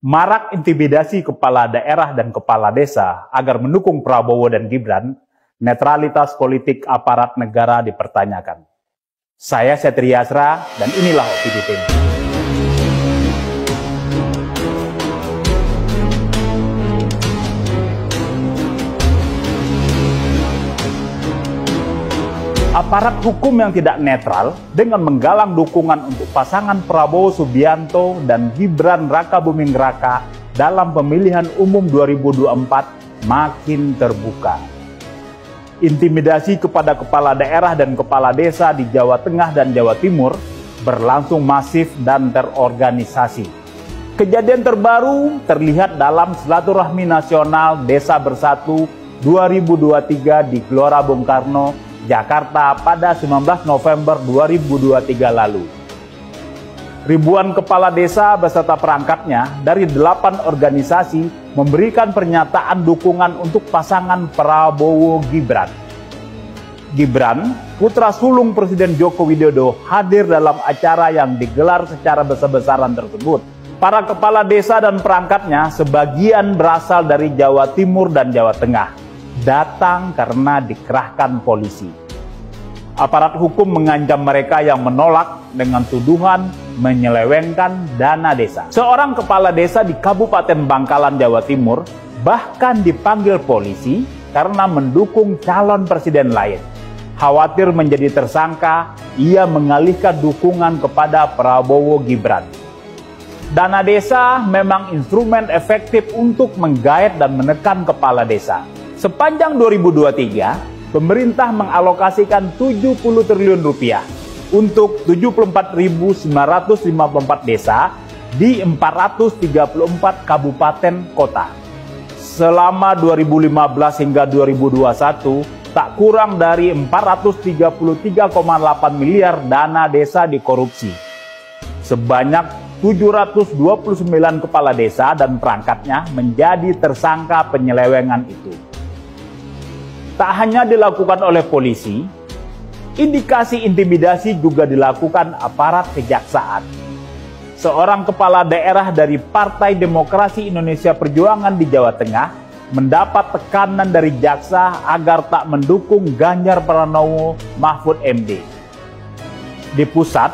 Marak intimidasi kepala daerah dan kepala desa agar mendukung Prabowo dan Gibran, netralitas politik aparat negara dipertanyakan. Saya Setri Yasra dan inilah Opini Tempo. Aparat hukum yang tidak netral dengan menggalang dukungan untuk pasangan Prabowo Subianto dan Gibran Rakabuming Raka dalam pemilihan umum 2024 makin terbuka. Intimidasi kepada kepala daerah dan kepala desa di Jawa Tengah dan Jawa Timur berlangsung masif dan terorganisasi. Kejadian terbaru terlihat dalam Silaturahmi Nasional Desa Bersatu 2023 di Gelora Bung Karno, Jakarta pada 19 November 2023 lalu. Ribuan kepala desa beserta perangkatnya dari 8 organisasi memberikan pernyataan dukungan untuk pasangan Prabowo-Gibran. Gibran, putra sulung Presiden Joko Widodo, hadir dalam acara yang digelar secara besar-besaran tersebut. Para kepala desa dan perangkatnya sebagian berasal dari Jawa Timur dan Jawa Tengah, datang karena dikerahkan polisi. Aparat hukum mengancam mereka yang menolak dengan tuduhan menyelewengkan dana desa. Seorang kepala desa di Kabupaten Bangkalan, Jawa Timur bahkan dipanggil polisi karena mendukung calon presiden lain. Khawatir menjadi tersangka, ia mengalihkan dukungan kepada Prabowo Gibran. Dana desa memang instrumen efektif untuk menggait dan menekan kepala desa. Sepanjang 2023, pemerintah mengalokasikan 70 triliun rupiah untuk 74.954 desa di 434 kabupaten kota. Selama 2015 hingga 2021, tak kurang dari 433,8 miliar dana desa dikorupsi. Sebanyak 729 kepala desa dan perangkatnya menjadi tersangka penyelewengan itu. Tak hanya dilakukan oleh polisi, indikasi intimidasi juga dilakukan aparat kejaksaan. Seorang kepala daerah dari Partai Demokrasi Indonesia Perjuangan di Jawa Tengah mendapat tekanan dari jaksa agar tak mendukung Ganjar Pranowo Mahfud MD. Di pusat,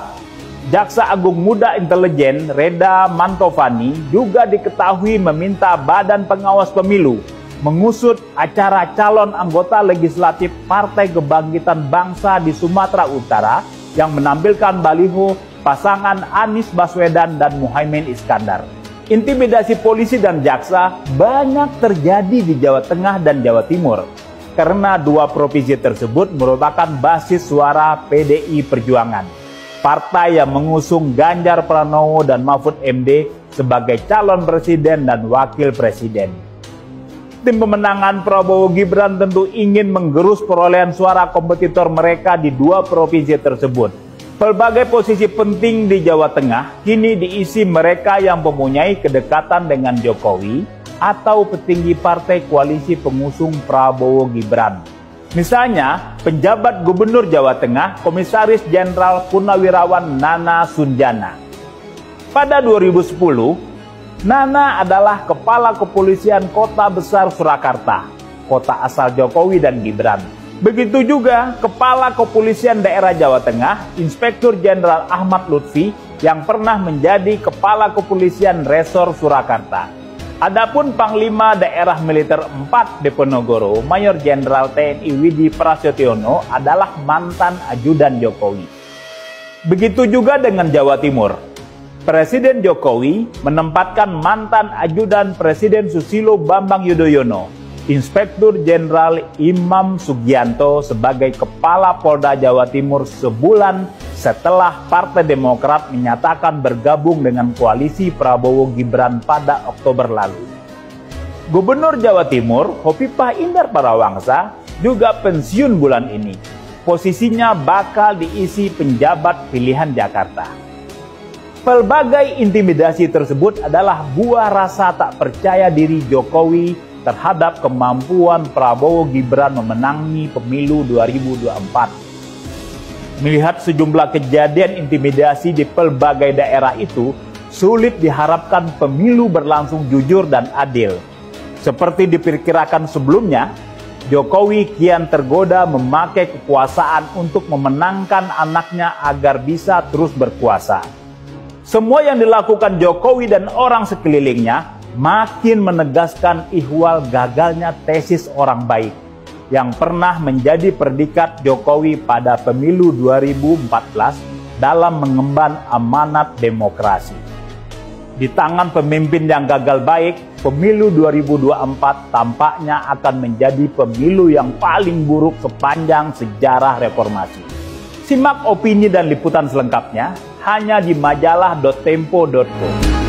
Jaksa Agung Muda Intelijen Reda Mantovani juga diketahui meminta Badan Pengawas Pemilu mengusut acara calon anggota legislatif Partai Kebangkitan Bangsa di Sumatera Utara yang menampilkan baliho pasangan Anies Baswedan dan Muhaimin Iskandar. Intimidasi polisi dan jaksa banyak terjadi di Jawa Tengah dan Jawa Timur karena dua provinsi tersebut merupakan basis suara PDI Perjuangan, partai yang mengusung Ganjar Pranowo dan Mahfud MD sebagai calon presiden dan wakil presiden. Tim pemenangan Prabowo Gibran tentu ingin menggerus perolehan suara kompetitor mereka di dua provinsi tersebut. Berbagai posisi penting di Jawa Tengah kini diisi mereka yang mempunyai kedekatan dengan Jokowi atau petinggi partai koalisi pengusung Prabowo Gibran. Misalnya, penjabat Gubernur Jawa Tengah, Komisaris Jenderal Purnawirawan Nana Sunjana. Pada 2010, Nana adalah Kepala Kepolisian Kota Besar Surakarta, kota asal Jokowi dan Gibran. Begitu juga Kepala Kepolisian Daerah Jawa Tengah, Inspektur Jenderal Ahmad Lutfi, yang pernah menjadi Kepala Kepolisian Resor Surakarta. Adapun Panglima Daerah Militer 4 Diponegoro, Mayor Jenderal TNI Widi Prasetyono adalah mantan ajudan Jokowi. Begitu juga dengan Jawa Timur. Presiden Jokowi menempatkan mantan ajudan Presiden Susilo Bambang Yudhoyono, Inspektur Jenderal Imam Sugianto sebagai Kepala Polda Jawa Timur sebulan setelah Partai Demokrat menyatakan bergabung dengan koalisi Prabowo Gibran pada Oktober lalu. Gubernur Jawa Timur, Hovifah Indar Parawangsa, juga pensiun bulan ini. Posisinya bakal diisi penjabat pilihan Jakarta. Pelbagai intimidasi tersebut adalah buah rasa tak percaya diri Jokowi terhadap kemampuan Prabowo Gibran memenangi pemilu 2024. Melihat sejumlah kejadian intimidasi di pelbagai daerah itu, sulit diharapkan pemilu berlangsung jujur dan adil. Seperti diperkirakan sebelumnya, Jokowi kian tergoda memakai kekuasaan untuk memenangkan anaknya agar bisa terus berkuasa. Semua yang dilakukan Jokowi dan orang sekelilingnya makin menegaskan ihwal gagalnya tesis orang baik yang pernah menjadi predikat Jokowi pada pemilu 2014 dalam mengemban amanat demokrasi. Di tangan pemimpin yang gagal baik, pemilu 2024 tampaknya akan menjadi pemilu yang paling buruk sepanjang sejarah reformasi. Simak opini dan liputan selengkapnya hanya di majalah.tempo.co.